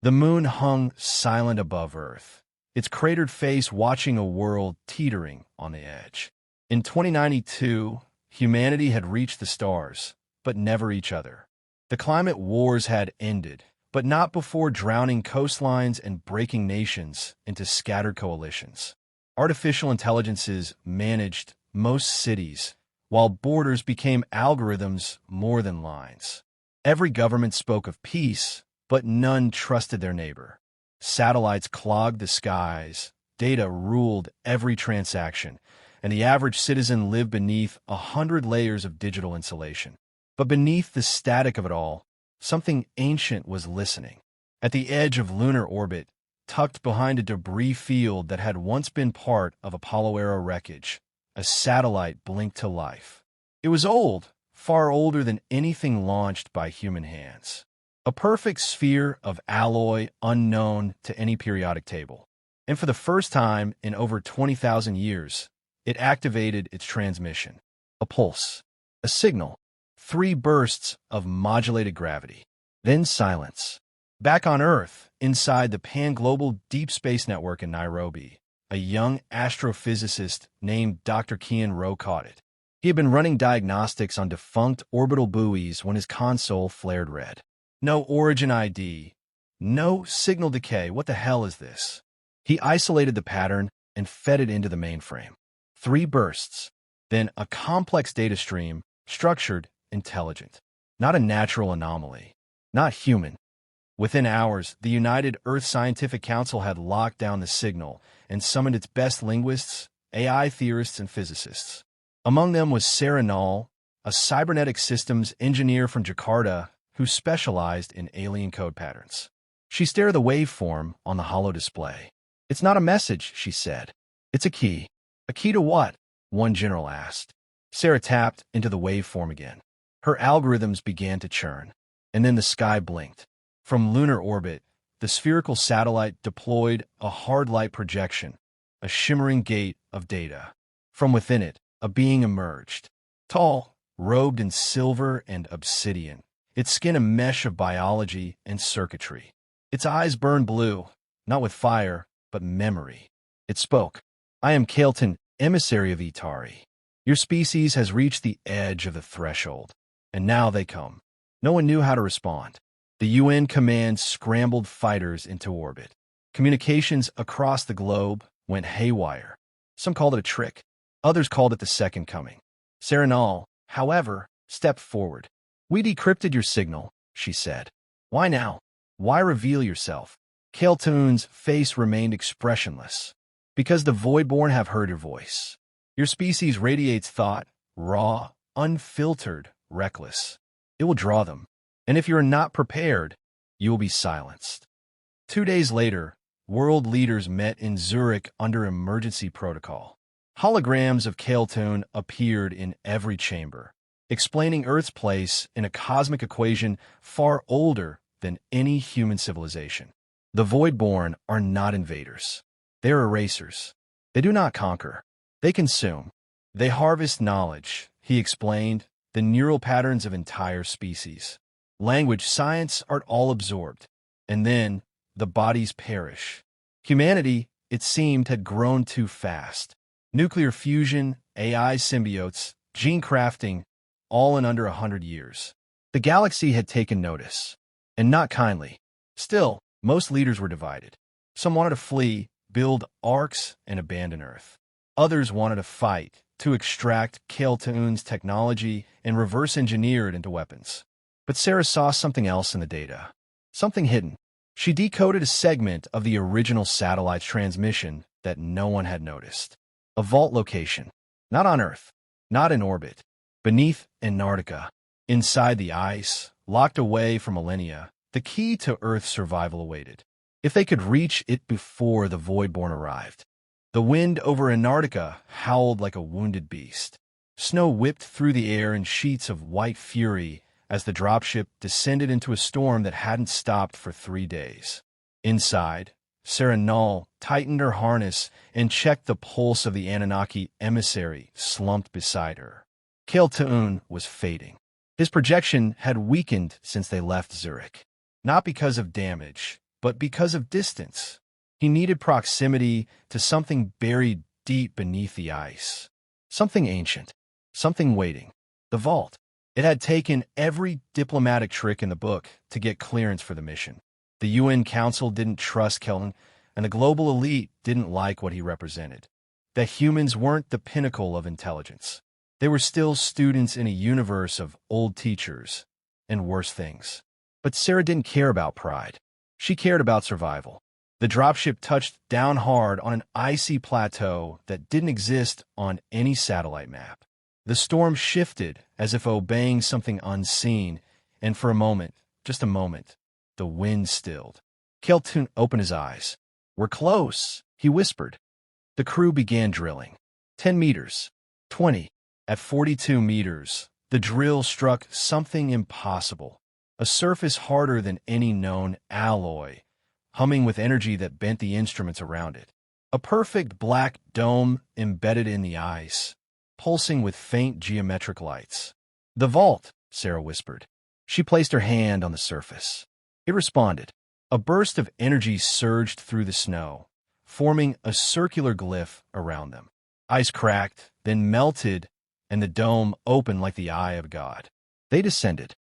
The moon hung silent above Earth, its cratered face watching a world teetering on the edge. In 2092, humanity had reached the stars, but never each other. The climate wars had ended, but not before drowning coastlines and breaking nations into scattered coalitions. Artificial intelligences managed most cities, while borders became algorithms more than lines. Every government spoke of peace, but none trusted their neighbor. Satellites clogged the skies, data ruled every transaction, and the average citizen lived beneath 100 layers of digital insulation. But beneath the static of it all, something ancient was listening. At the edge of lunar orbit, tucked behind a debris field that had once been part of Apollo-era wreckage, a satellite blinked to life. It was old, far older than anything launched by human hands. A perfect sphere of alloy unknown to any periodic table. And for the first time in over 20,000 years, it activated its transmission. A pulse. A signal. 3 bursts of modulated gravity. Then silence. Back on Earth, inside the Pan-Global Deep Space Network in Nairobi, a young astrophysicist named Dr. Kian Rowe caught it. He had been running diagnostics on defunct orbital buoys when his console flared red. No origin ID. No signal decay. What the hell is this? He isolated the pattern and fed it into the mainframe. 3 bursts. Then a complex data stream, structured, intelligent. Not a natural anomaly. Not human. Within hours, the United Earth Scientific Council had locked down the signal and summoned its best linguists, AI theorists, and physicists. Among them was Sera Naal, a cybernetic systems engineer from Jakarta who specialized in alien code patterns. She stared at the waveform on the hollow display. "It's not a message," she said. "It's a key." "A key to what?" one general asked. Sera tapped into the waveform again. Her algorithms began to churn, and then the sky blinked. From lunar orbit, the spherical satellite deployed a hard light projection, a shimmering gate of data. From within it, a being emerged. Tall, robed in silver and obsidian, its skin a mesh of biology and circuitry. Its eyes burned blue, not with fire, but memory. It spoke. "I am Kaelton, emissary of Itari. Your species has reached the edge of the threshold, and now they come." No one knew how to respond. The UN command scrambled fighters into orbit. Communications across the globe went haywire. Some called it a trick. Others called it the second coming. Sera Naal, however, stepped forward. "We decrypted your signal," she said. "Why now? Why reveal yourself?" Kaelton's face remained expressionless. "Because the Voidborn have heard your voice. Your species radiates thought, raw, unfiltered, reckless. It will draw them. And if you are not prepared, you will be silenced." 2 days later, world leaders met in Zurich under emergency protocol. Holograms of Kaelton appeared in every chamber, explaining Earth's place in a cosmic equation far older than any human civilization. The Voidborn are not invaders. They are erasers. They do not conquer. They consume. They harvest knowledge, he explained, the neural patterns of entire species. Language, science are all absorbed. And then the bodies perish. Humanity, it seemed, had grown too fast. Nuclear fusion, AI symbiotes, gene crafting, all in under 100 years. The galaxy had taken notice, and not kindly. Still, most leaders were divided. Some wanted to flee, build arks, and abandon Earth. Others wanted to fight, to extract Kaelton's technology and reverse engineer it into weapons. But Sera saw something else in the data. Something hidden. She decoded a segment of the original satellite's transmission that no one had noticed. A vault location. Not on Earth. Not in orbit. Beneath Antarctica. Inside the ice, locked away for millennia, the key to Earth's survival awaited. If they could reach it before the Voidborn arrived. The wind over Antarctica howled like a wounded beast. Snow whipped through the air in sheets of white fury as the dropship descended into a storm that hadn't stopped for 3 days. Inside, Sera Naal tightened her harness and checked the pulse of the Anunnaki emissary slumped beside her. Kaelton was fading. His projection had weakened since they left Zurich. Not because of damage, but because of distance. He needed proximity to something buried deep beneath the ice. Something ancient. Something waiting. The vault. It had taken every diplomatic trick in the book to get clearance for the mission. The UN Council didn't trust Kelton, and the global elite didn't like what he represented. That humans weren't the pinnacle of intelligence. They were still students in a universe of old teachers and worse things. But Sera didn't care about pride. She cared about survival. The dropship touched down hard on an icy plateau that didn't exist on any satellite map. The storm shifted as if obeying something unseen, and for a moment, just a moment, the wind stilled. Kelton opened his eyes. "We're close," he whispered. The crew began drilling. 10 meters. 20. At 42 meters, the drill struck something impossible. A surface harder than any known alloy, humming with energy that bent the instruments around it. A perfect black dome embedded in the ice, pulsing with faint geometric lights. "The vault," Sera whispered. She placed her hand on the surface. It responded. A burst of energy surged through the snow, forming a circular glyph around them. Ice cracked, then melted, and the dome opened like the eye of God. They descended.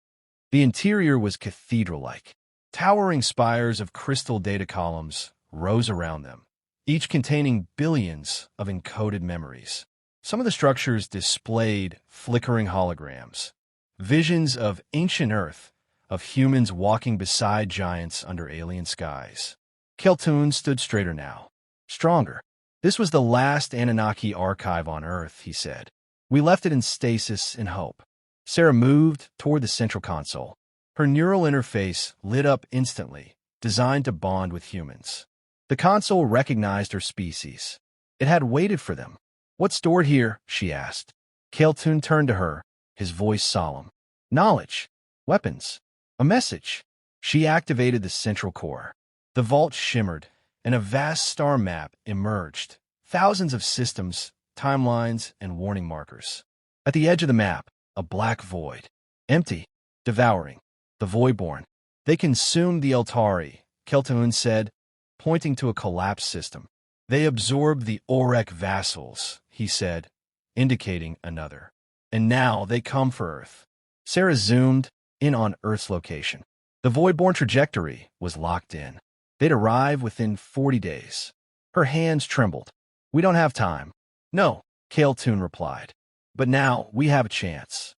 The interior was cathedral-like. Towering spires of crystal data columns rose around them, each containing billions of encoded memories. Some of the structures displayed flickering holograms, visions of ancient Earth, of humans walking beside giants under alien skies. Kelton stood straighter now, stronger. "This was the last Anunnaki archive on Earth," he said. "We left it in stasis in hope." Sera moved toward the central console. Her neural interface lit up instantly, designed to bond with humans. The console recognized her species. It had waited for them. "What's stored here?" she asked. Kelton turned to her, his voice solemn. "Knowledge. Weapons. A message." She activated the central core. The vault shimmered, and a vast star map emerged. Thousands of systems, timelines, and warning markers. At the edge of the map, a black void. Empty. Devouring. The Voidborn. "They consumed the Eltari," Kelton said, pointing to a collapsed system. "They absorbed the Orek vassals," he said, indicating another. "And now they come for Earth." Sera zoomed in on Earth's location. The Voidborn trajectory was locked in. They'd arrive within 40 days. Her hands trembled. "We don't have time." "No," Kelton replied. "But now we have a chance."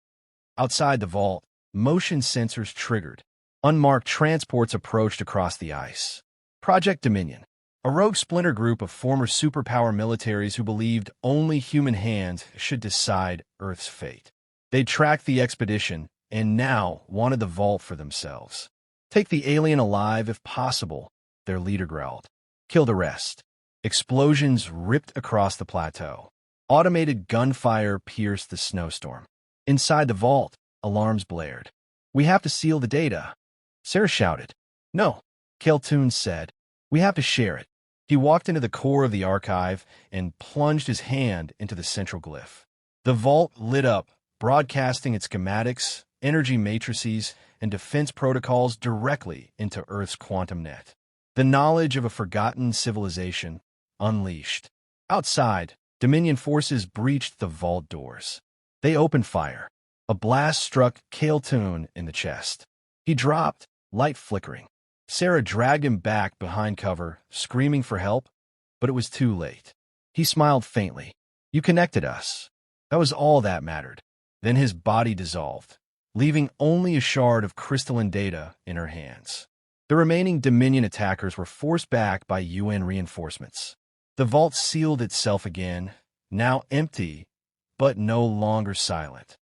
Outside the vault, motion sensors triggered. Unmarked transports approached across the ice. Project Dominion, a rogue splinter group of former superpower militaries who believed only human hands should decide Earth's fate. They'd tracked the expedition and now wanted the vault for themselves. "Take the alien alive if possible," their leader growled. "Kill the rest." Explosions ripped across the plateau. Automated gunfire pierced the snowstorm. Inside the vault, alarms blared. "We have to seal the data," Sera shouted. "No," Kelton said. "We have to share it." He walked into the core of the archive and plunged his hand into the central glyph. The vault lit up, broadcasting its schematics, energy matrices, and defense protocols directly into Earth's quantum net. The knowledge of a forgotten civilization unleashed. Outside, Dominion forces breached the vault doors. They opened fire. A blast struck Kelton in the chest. He dropped, light flickering. Sera dragged him back behind cover, screaming for help, but it was too late. He smiled faintly. "You connected us." That was all that mattered. Then his body dissolved, leaving only a shard of crystalline data in her hands. The remaining Dominion attackers were forced back by UN reinforcements. The vault sealed itself again, now empty, but no longer silent.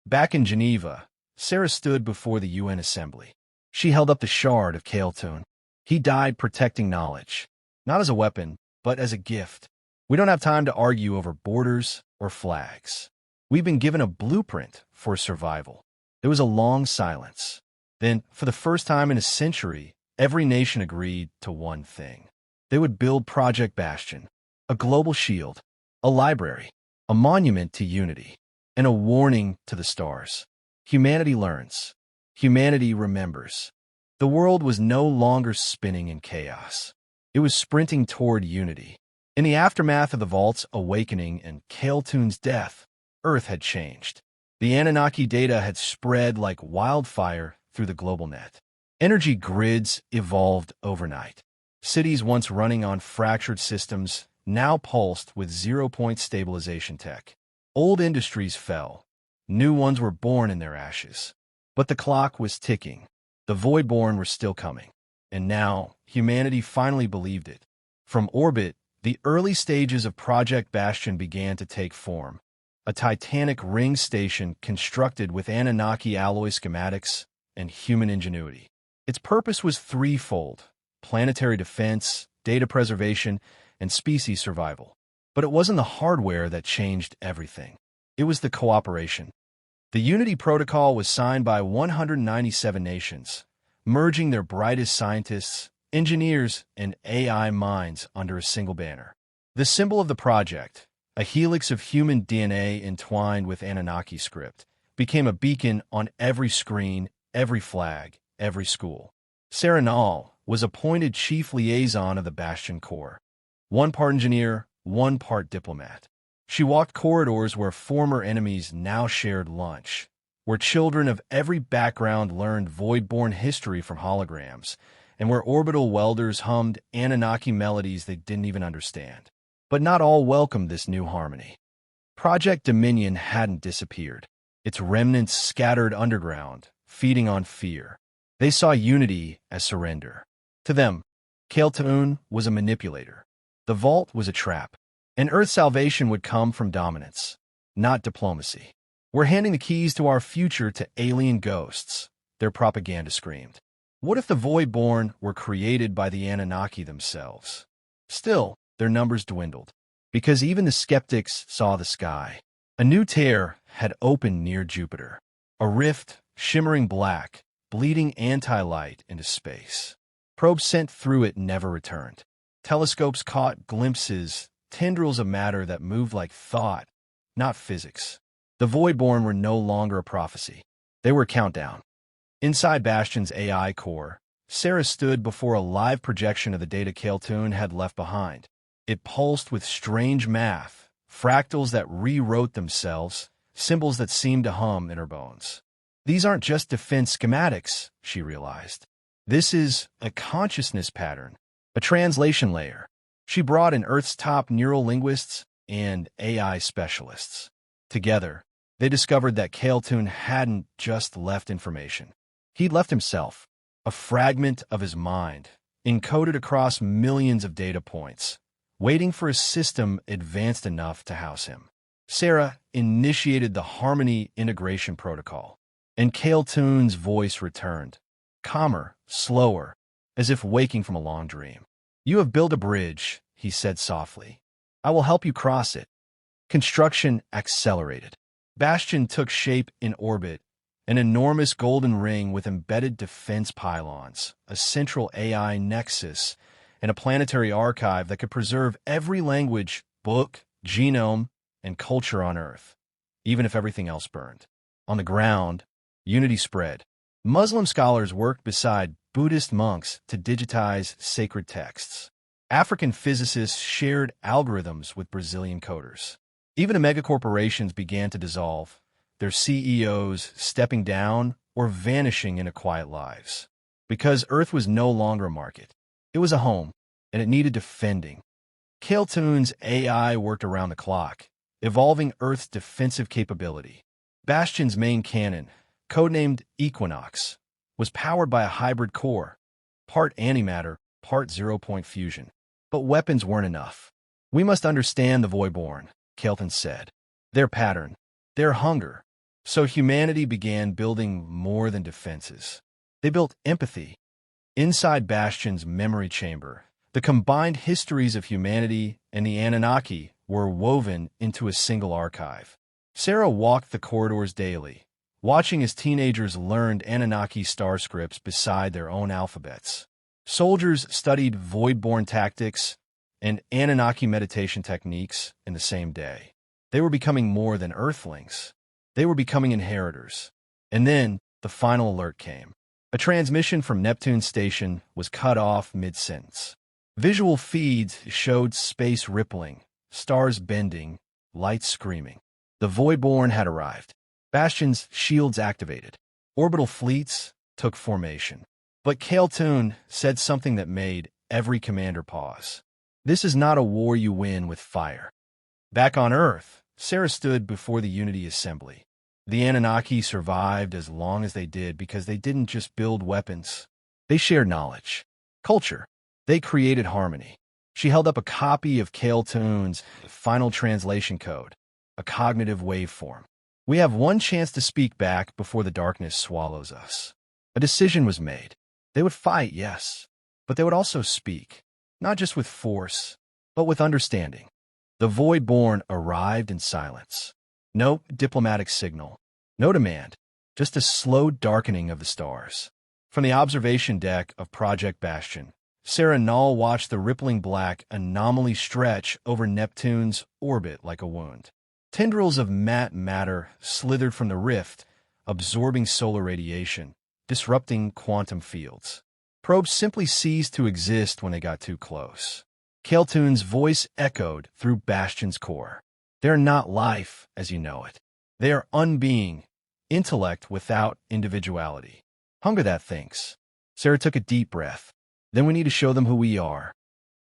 Back in Geneva, Sera stood before the UN assembly. She held up the shard of Kelton. "He died protecting knowledge, not as a weapon, but as a gift. We don't have time to argue over borders or flags. We've been given a blueprint for survival." There was a long silence. Then, for the first time in a century, every nation agreed to one thing. They would build Project Bastion, a global shield, a library, a monument to unity, and a warning to the stars. Humanity learns. Humanity remembers. The The world was no longer spinning in chaos. It was sprinting toward unity. In the aftermath of the Vault's awakening and Kael'Tun's death, Earth had changed. The Anunnaki data had spread like wildfire through the global net. Energy grids evolved overnight. Cities once running on fractured systems now pulsed with zero-point stabilization tech. Old industries fell. New ones were born in their ashes. But the clock was ticking. The Voidborn were still coming. And now, humanity finally believed it. From orbit, the early stages of Project Bastion began to take form. A titanic ring station constructed with Anunnaki alloy schematics and human ingenuity. Its purpose was threefold: planetary defense, data preservation, and species survival. But it wasn't the hardware that changed everything. It was the cooperation. The Unity Protocol was signed by 197 nations, merging their brightest scientists, engineers, and AI minds under a single banner. The symbol of the project, a helix of human DNA entwined with Anunnaki script, became a beacon on every screen, every flag, every school. Sera Naal was appointed chief liaison of the Bastion Corps. One part engineer, one part diplomat. She walked corridors where former enemies now shared lunch, where children of every background learned Voidborn history from holograms, and where orbital welders hummed Anunnaki melodies they didn't even understand. But not all welcomed this new harmony. Project Dominion hadn't disappeared. Its remnants scattered underground, feeding on fear. They saw unity as surrender. To them, Kael'Tun was a manipulator. The Vault was a trap. And Earth's salvation would come from dominance, not diplomacy. We're handing the keys to our future to alien ghosts, their propaganda screamed. What if the Voidborn were created by the Anunnaki themselves? Still, their numbers dwindled, because even the skeptics saw the sky. A new tear had opened near Jupiter, a rift shimmering black, bleeding anti-light into space. Probes sent through it never returned. Telescopes caught glimpses, tendrils of matter that moved like thought, not physics. The Voidborn were no longer a prophecy. They were a countdown. Inside Bastion's AI core, Sera stood before a live projection of the data Kael'Tun had left behind. It pulsed with strange math, fractals that rewrote themselves, symbols that seemed to hum in her bones. These aren't just defense schematics, she realized. This is a consciousness pattern, a translation layer. She brought in Earth's top neural linguists and AI specialists. Together, they discovered that Kael'Tun hadn't just left information. He'd left himself, a fragment of his mind, encoded across millions of data points, waiting for a system advanced enough to house him. Sera initiated the Harmony Integration Protocol, and Kael'Tun's voice returned, calmer, slower, as if waking from a long dream. "You have built a bridge," he said softly. "I will help you cross it." Construction accelerated. Bastion took shape in orbit, an enormous golden ring with embedded defense pylons, a central AI nexus, and a planetary archive that could preserve every language, book, genome, and culture on Earth, even if everything else burned. On the ground, unity spread. Muslim scholars worked beside Buddhist monks to digitize sacred texts. African physicists shared algorithms with Brazilian coders. Even megacorporations began to dissolve, their CEOs stepping down or vanishing into quiet lives. Because Earth was no longer a market. It was a home, and it needed defending. Kael'Tun's AI worked around the clock, evolving Earth's defensive capability. Bastion's main cannon, codenamed Equinox, was powered by a hybrid core, part antimatter, part zero-point fusion. But weapons weren't enough. "We must understand the Voidborn," Kael'Tun said. "Their pattern, their hunger." So humanity began building more than defenses. They built empathy. Inside Bastion's memory chamber, the combined histories of humanity and the Anunnaki were woven into a single archive. Sera walked the corridors daily, watching as teenagers learned Anunnaki star scripts beside their own alphabets. Soldiers studied Voidborn tactics and Anunnaki meditation techniques in the same day. They were becoming more than Earthlings. They were becoming inheritors. And then the final alert came. A transmission from Neptune's station was cut off mid-sentence. Visual feeds showed space rippling, stars bending, lights screaming. The Voidborn had arrived. Bastion's shields activated. Orbital fleets took formation. But Kaltun said something that made every commander pause. This is not a war you win with fire. Back on Earth, Sera stood before the Unity Assembly. The Anunnaki survived as long as they did because they didn't just build weapons. They shared knowledge, culture. They created harmony. She held up a copy of Kaltun's final translation code, a cognitive waveform. We have one chance to speak back before the darkness swallows us. A decision was made. They would fight, yes, but they would also speak, not just with force, but with understanding. The Voidborn arrived in silence. No diplomatic signal, no demand, just a slow darkening of the stars. From the observation deck of Project Bastion, Sera Naal watched the rippling black anomaly stretch over Neptune's orbit like a wound. Tendrils of matter slithered from the rift, absorbing solar radiation, disrupting quantum fields. Probes simply ceased to exist when they got too close. Kaltun's voice echoed through Bastion's core. They are not life as you know it. They are unbeing, intellect without individuality. Hunger that thinks. Sera took a deep breath. Then we need to show them who we are.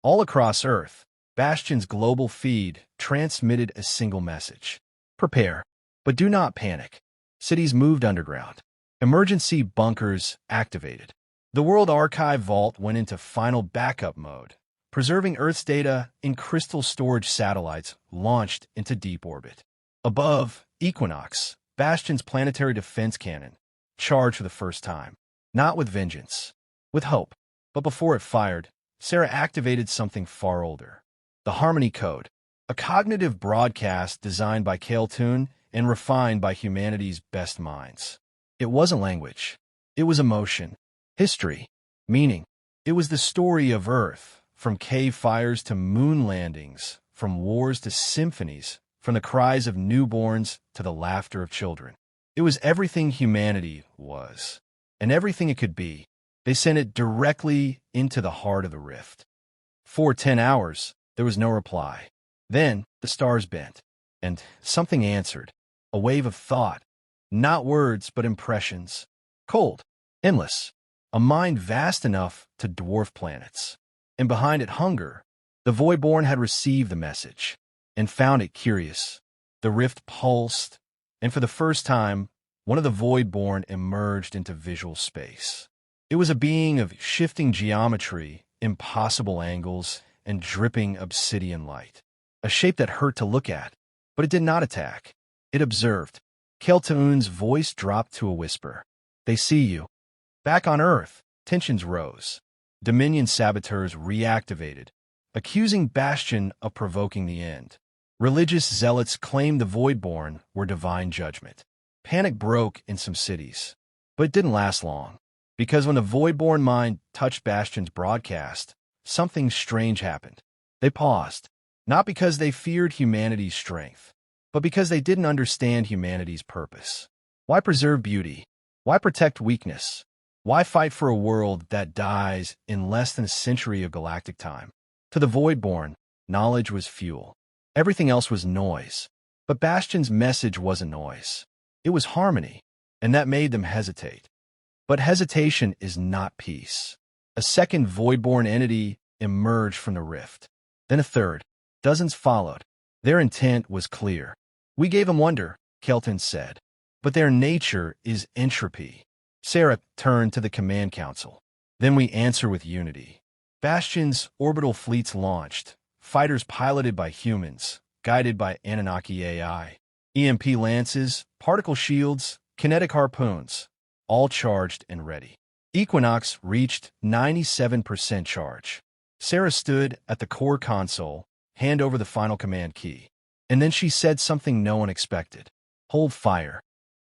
All across Earth, Bastion's global feed transmitted a single message. Prepare, but do not panic. Cities moved underground. Emergency bunkers activated. The World Archive Vault went into final backup mode, preserving Earth's data in crystal storage satellites launched into deep orbit. Above, Equinox, Bastion's planetary defense cannon, charged for the first time. Not with vengeance, with hope. But before it fired, Sera activated something far older. The Harmony Code, a cognitive broadcast designed by Kaltun and refined by humanity's best minds. It wasn't language. It was emotion, history, meaning. It was the story of Earth, from cave fires to moon landings, from wars to symphonies, from the cries of newborns to the laughter of children. It was everything humanity was, and everything it could be. They sent it directly into the heart of the rift. For 10 hours, there was no reply. Then the stars bent, and something answered, a wave of thought, not words but impressions, cold, endless, a mind vast enough to dwarf planets. And behind it hunger. The Voidborn had received the message, and found it curious. The rift pulsed, and for the first time, one of the Voidborn emerged into visual space. It was a being of shifting geometry, impossible angles, and dripping obsidian light. A shape that hurt to look at, but it did not attack. It observed. Kaltun's voice dropped to a whisper. They see you. Back on Earth, tensions rose. Dominion saboteurs reactivated, accusing Bastion of provoking the end. Religious zealots claimed the Voidborn were divine judgment. Panic broke in some cities, but it didn't last long. Because when the Voidborn mind touched Bastion's broadcast, something strange happened. They paused, not because they feared humanity's strength, but because they didn't understand humanity's purpose. Why preserve beauty? Why protect weakness? Why fight for a world that dies in less than a century of galactic time? To the Voidborn, knowledge was fuel. Everything else was noise. But Bastion's message wasn't noise. It was harmony, and that made them hesitate. But hesitation is not peace. A second Voidborn entity emerged from the rift. Then a third. Dozens followed. Their intent was clear. We gave them wonder, Kaltun said. But their nature is entropy. Sera turned to the command council. Then we answer with unity. Bastion's orbital fleets launched, fighters piloted by humans, guided by Anunnaki AI. EMP lances, particle shields, kinetic harpoons, all charged and ready. Equinox reached 97% charge. Sera stood at the core console, hand over the final command key. And then she said something no one expected. Hold fire.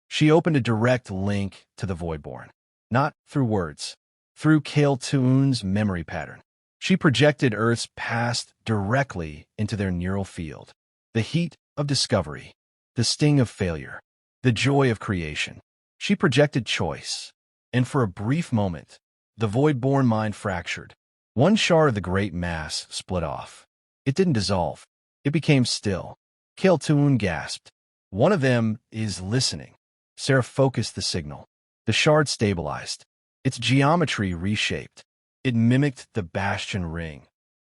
She opened a direct link to the Voidborn. Not through words, through Kaltun's memory pattern. She projected Earth's past directly into their neural field. The heat of discovery, the sting of failure, the joy of creation. She projected choice. And for a brief moment, the void-born mind fractured. One shard of the great mass split off. It didn't dissolve. It became still. Keltoon gasped. One of them is listening. Sera focused the signal. The shard stabilized. Its geometry reshaped. It mimicked the bastion ring,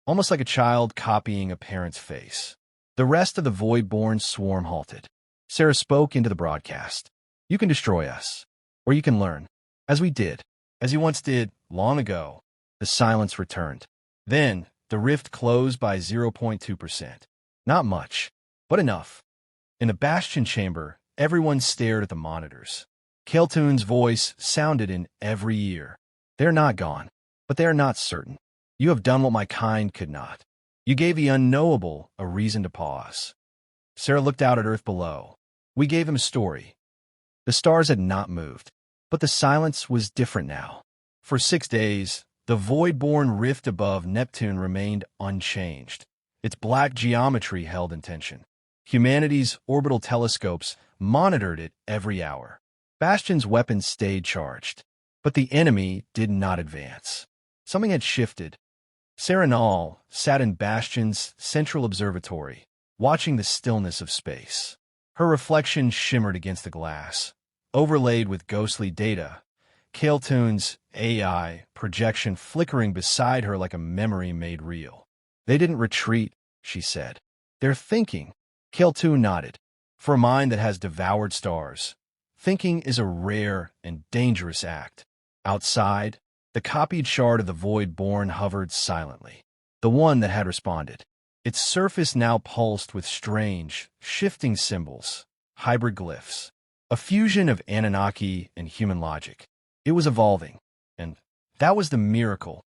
almost like a child copying a parent's face. The rest of the void-born swarm halted. Sera spoke into the broadcast. You can destroy us, or you can learn. As we did, as you once did, long ago. The silence returned. Then, the rift closed by 0.2%. Not much, but enough. In the bastion chamber, everyone stared at the monitors. Keltoon's voice sounded in every ear. They're not gone, but they are not certain. You have done what my kind could not. You gave the unknowable a reason to pause. Sera looked out at Earth below. We gave him a story. The stars had not moved, but the silence was different now. For 6 days, the void-born rift above Neptune remained unchanged. Its black geometry held in tension. Humanity's orbital telescopes monitored it every hour. Bastion's weapons stayed charged, but the enemy did not advance. Something had shifted. Sera Naal sat in Bastion's central observatory, watching the stillness of space. Her reflection shimmered against the glass, overlaid with ghostly data. Keltoon's AI projection flickering beside her like a memory made real. They didn't retreat, she said. They're thinking. Keltoon nodded. For a mind that has devoured stars, thinking is a rare and dangerous act. Outside, the copied shard of the void-born hovered silently. The one that had responded. Its surface now pulsed with strange, shifting symbols, hybrid glyphs. A fusion of Anunnaki and human logic. It was evolving, and that was the miracle.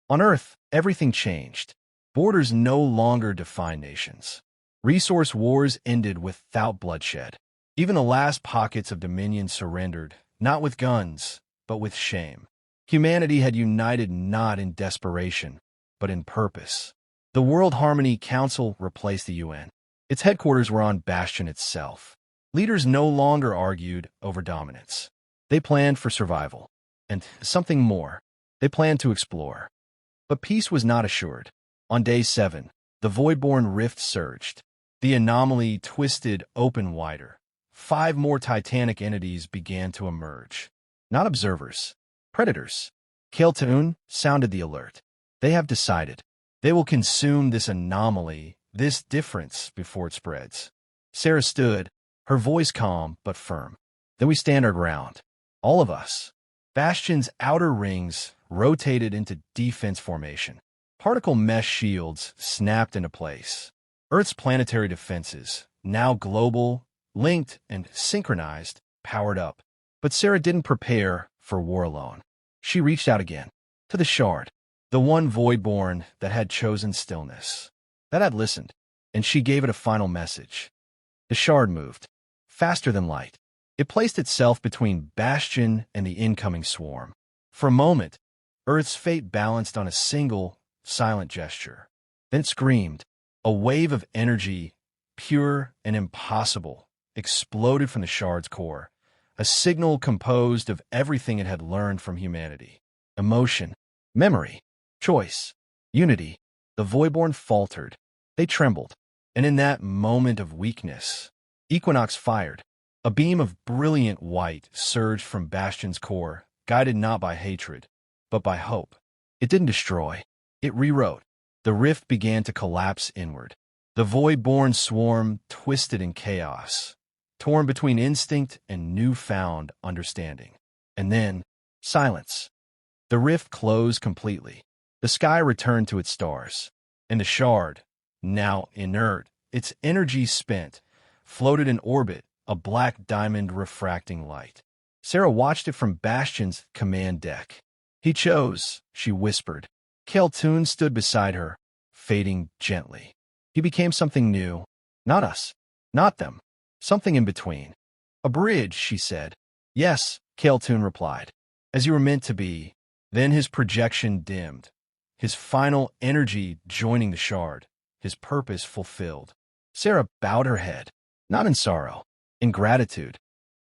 On Earth, everything changed. Borders no longer defined nations. Resource wars ended without bloodshed. Even the last pockets of dominion surrendered, not with guns, but with shame. Humanity had united not in desperation, but in purpose. The World Harmony Council replaced the UN. Its headquarters were on Bastion itself. Leaders no longer argued over dominance. They planned for survival. And something more. They planned to explore. But peace was not assured. On day 7, the void-born rift surged. The anomaly twisted open wider. 5 more titanic entities began to emerge. Not observers. Predators. Keltoon sounded the alert. They have decided. They will consume this anomaly, this difference, before it spreads. Sera stood, her voice calm but firm. Then we stand our ground. All of us. Bastion's outer rings rotated into defense formation. Particle mesh shields snapped into place. Earth's planetary defenses, now global, linked, and synchronized, powered up. But Sera didn't prepare for war alone. She reached out again, to the shard, the one void-born that had chosen stillness, that had listened, and she gave it a final message. The shard moved, faster than light. It placed itself between Bastion and the incoming swarm. For a moment, Earth's fate balanced on a single, silent gesture. Then it screamed. A wave of energy, pure and impossible, exploded from the shard's core, a signal composed of everything it had learned from humanity. Emotion, memory, choice, unity. The voidborn faltered. They trembled. And in that moment of weakness, Equinox fired. A beam of brilliant white surged from Bastion's core, guided not by hatred, but by hope. It didn't destroy. It rewrote. The rift began to collapse inward. The void-born swarm twisted in chaos, torn between instinct and newfound understanding. And then, silence. The rift closed completely. The sky returned to its stars. And the shard, now inert, its energy spent, floated in orbit, a black diamond refracting light. Sera watched it from Bastion's command deck. He chose, she whispered. Keltoon stood beside her, fading gently. He became something new. Not us. Not them. Something in between. A bridge, she said. Yes, Keltoon replied. As you were meant to be. Then his projection dimmed. His final energy joining the shard. His purpose fulfilled. Sera bowed her head. Not in sorrow. In gratitude.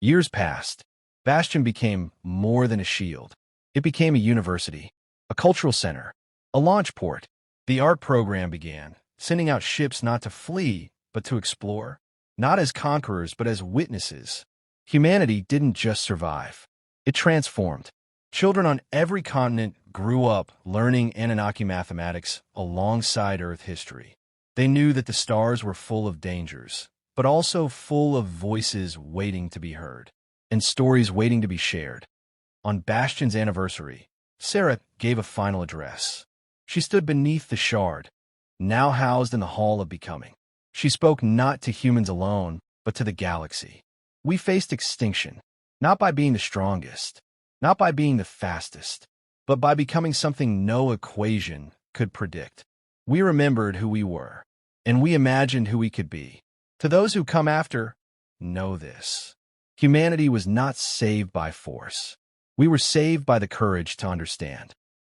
Years passed. Bastion became more than a shield. It became a university, a cultural center, a launch port. The art program began, sending out ships not to flee, but to explore. Not as conquerors, but as witnesses. Humanity didn't just survive. It transformed. Children on every continent grew up learning Anunnaki mathematics alongside Earth history. They knew that the stars were full of dangers, but also full of voices waiting to be heard, and stories waiting to be shared. On Bastion's anniversary, Sera gave a final address. She stood beneath the shard, now housed in the Hall of Becoming. She spoke not to humans alone, but to the galaxy. We faced extinction, not by being the strongest, not by being the fastest, but by becoming something no equation could predict. We remembered who we were, and we imagined who we could be. To those who come after, know this. Humanity was not saved by force. We were saved by the courage to understand.